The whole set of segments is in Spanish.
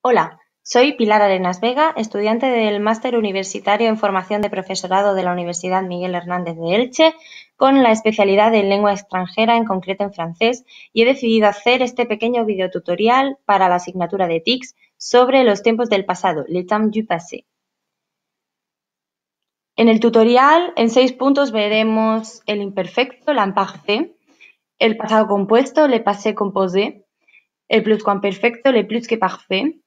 Hola, soy Pilar Arenas Vega, estudiante del Máster Universitario en Formación de Profesorado de la Universidad Miguel Hernández de Elche, con la especialidad en lengua extranjera, en concreto en francés, y he decidido hacer este pequeño videotutorial para la asignatura de TICS sobre los tiempos del pasado, les temps du passé. En el tutorial, en 6 puntos, veremos el imperfecto, l'imparfait, el pasado compuesto, le passé composé, el pluscuamperfecto, le plus que parfait.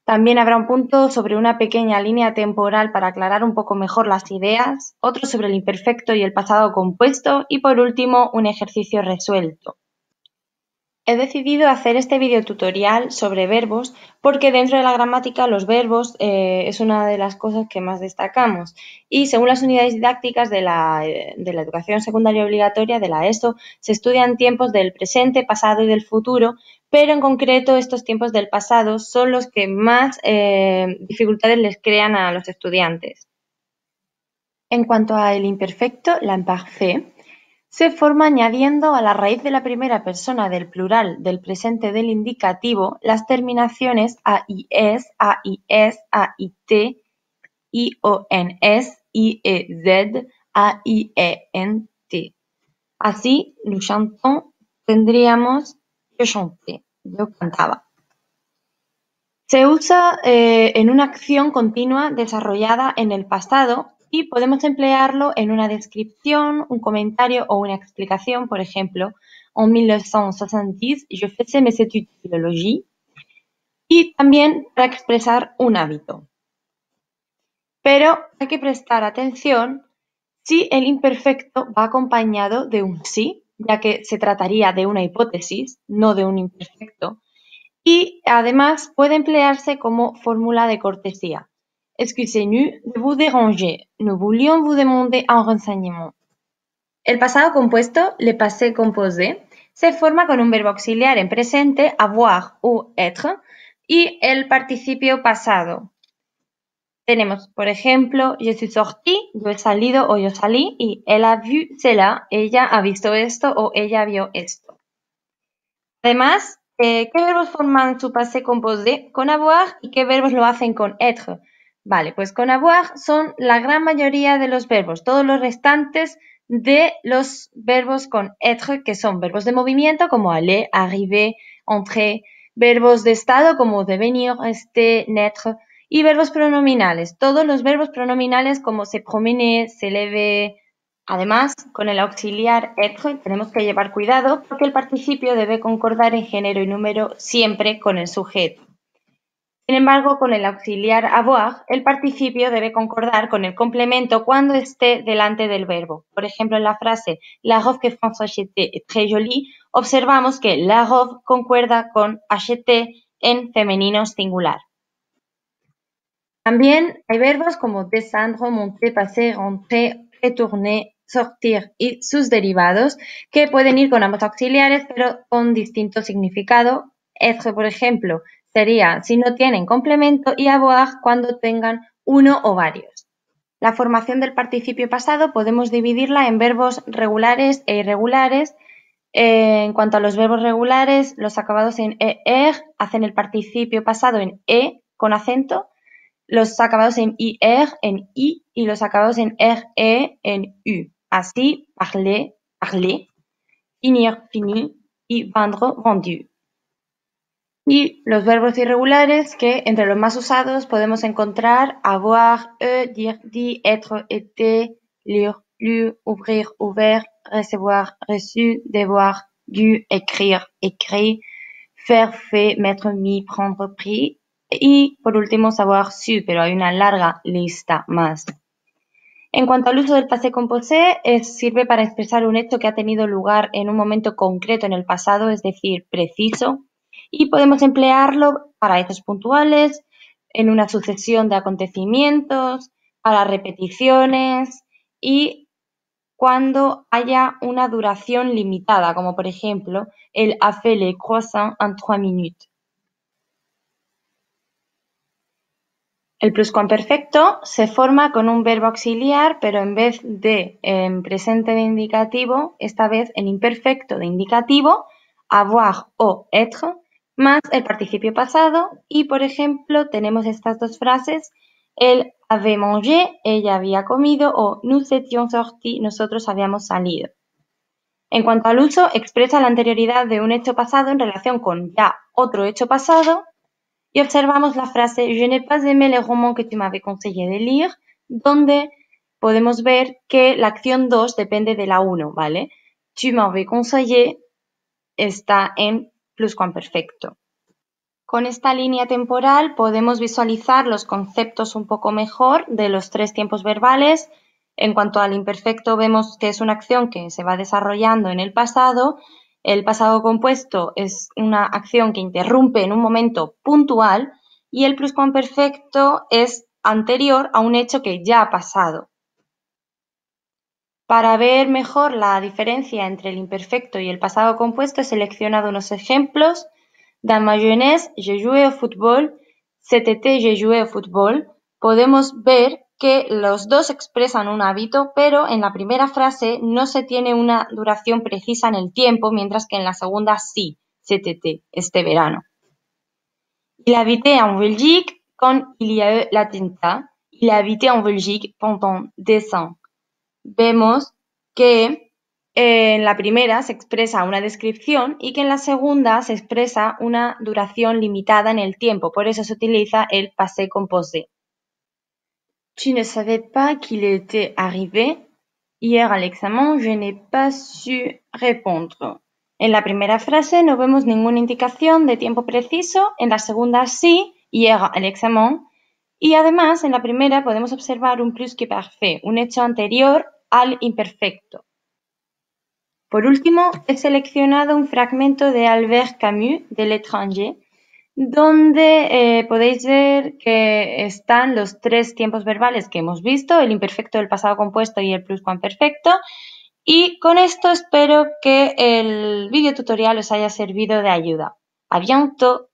También habrá un punto sobre una pequeña línea temporal para aclarar un poco mejor las ideas, otro sobre el imperfecto y el pasado compuesto y por último un ejercicio resuelto. He decidido hacer este videotutorial sobre verbos porque dentro de la gramática los verbos es una de las cosas que más destacamos y según las unidades didácticas de la educación secundaria obligatoria, de la ESO, se estudian tiempos del presente, pasado y del futuro, pero en concreto estos tiempos del pasado son los que más dificultades les crean a los estudiantes. En cuanto al imperfecto, l'imparfait, se forma añadiendo a la raíz de la primera persona del plural del presente del indicativo las terminaciones AIS, AIS, AIT, IONS, IEZ, AIENT. Así, nous chantons, tendríamos je chantais, yo cantaba. Se usa en una acción continua desarrollada en el pasado y podemos emplearlo en una descripción, un comentario o una explicación. Por ejemplo, en 1970, je faisais mes études de philologie. Y también para expresar un hábito. Pero hay que prestar atención si el imperfecto va acompañado de un sí, ya que se trataría de una hipótesis, no de un imperfecto. Y además puede emplearse como fórmula de cortesía. Excusez-nous de vous déranger. Nous voulions vous demander un renseignement. El pasado compuesto, le passé composé, se forma con un verbo auxiliar en presente, avoir o être, y el participio pasado. Tenemos, por ejemplo, je suis sorti, yo he salido o yo salí, y elle a vu cela, ella ha visto esto o ella vio esto. Además, ¿qué verbos forman su passé composé con avoir y qué verbos lo hacen con être? Vale, pues con avoir son la gran mayoría de los verbos, todos los restantes de los verbos con être, que son verbos de movimiento como aller, arriver, entrer, verbos de estado como devenir, rester, naître, y verbos pronominales, todos los verbos pronominales como se promener, se lever. Además, con el auxiliar être tenemos que llevar cuidado porque el participio debe concordar en género y número siempre con el sujeto. Sin embargo, con el auxiliar avoir, el participio debe concordar con el complemento cuando esté delante del verbo. Por ejemplo, en la frase la robe que François acheté est très jolie, observamos que la robe concuerda con acheté en femenino singular. También hay verbos como descendre, monter, passer, rentrer, retourner, sortir y sus derivados que pueden ir con ambos auxiliares pero con distinto significado. Être, por ejemplo, sería si no tienen complemento y avoir cuando tengan uno o varios. La formación del participio pasado podemos dividirla en verbos regulares e irregulares. En cuanto a los verbos regulares, los acabados en er hacen el participio pasado en e con acento, los acabados en IR en I y los acabados en RE en U. Así, parler, parlé, finir, fini y vendre, vendu. Y los verbos irregulares que entre los más usados podemos encontrar avoir, dire, dit, être, été, lire, lu, ouvrir, ouvert, recevoir, reçu, devoir, dû, écrire, écrit, faire, fait, mettre, mis, prendre, pris. Y por último, savoir su, pero hay una larga lista más. En cuanto al uso del passé composé, sirve para expresar un hecho que ha tenido lugar en un momento concreto en el pasado, es decir, preciso, y podemos emplearlo para hechos puntuales, en una sucesión de acontecimientos, para repeticiones y cuando haya una duración limitada, como por ejemplo, elle a fait les croissants en 3 minutes. El pluscuamperfecto se forma con un verbo auxiliar, pero en vez de en presente de indicativo, esta vez en imperfecto de indicativo, avoir o être, más el participio pasado y, por ejemplo, tenemos estas dos frases, elle avait mangé, ella había comido, o nous étions sortis, nosotros habíamos salido. En cuanto al uso, expresa la anterioridad de un hecho pasado en relación con ya otro hecho pasado y observamos la frase je n'ai pas aimé les romans que tu m'avais conseillé de lire, donde podemos ver que la acción 2 depende de la 1, ¿vale? Tu m'avais conseillé está en pluscuamperfecto. Con esta línea temporal podemos visualizar los conceptos un poco mejor de los tres tiempos verbales. En cuanto al imperfecto, vemos que es una acción que se va desarrollando en el pasado. El pasado compuesto es una acción que interrumpe en un momento puntual y el pluscuamperfecto es anterior a un hecho que ya ha pasado. Para ver mejor la diferencia entre el imperfecto y el pasado compuesto, he seleccionado unos ejemplos. Dans ma jeunesse, j'ai joué au football. Cet été, j'ai joué au football. Podemos ver que los dos expresan un hábito, pero en la primera frase no se tiene una duración precisa en el tiempo, mientras que en la segunda sí, cet été, este verano. Il habitait en Belgique quand il y a eu l'attentat. Il habitait en Belgique pendant 10 ans. Vemos que en la primera se expresa una descripción y que en la segunda se expresa una duración limitada en el tiempo, por eso se utiliza el passé composé. Tu ne savais pas qu'il était arrivé. Hier à l'examen, je n'ai pas su répondre. En la primera frase no vemos ninguna indicación de tiempo preciso, en la segunda sí, hier à l'examen, y además en la primera podemos observar un plus que parfait, un hecho anterior al imperfecto. Por último, he seleccionado un fragmento de Albert Camus, de L'Étranger, donde podéis ver que están los tres tiempos verbales que hemos visto, el imperfecto, el pasado compuesto y el pluscuamperfecto. Y con esto espero que el video tutorial os haya servido de ayuda. ¡A bientôt!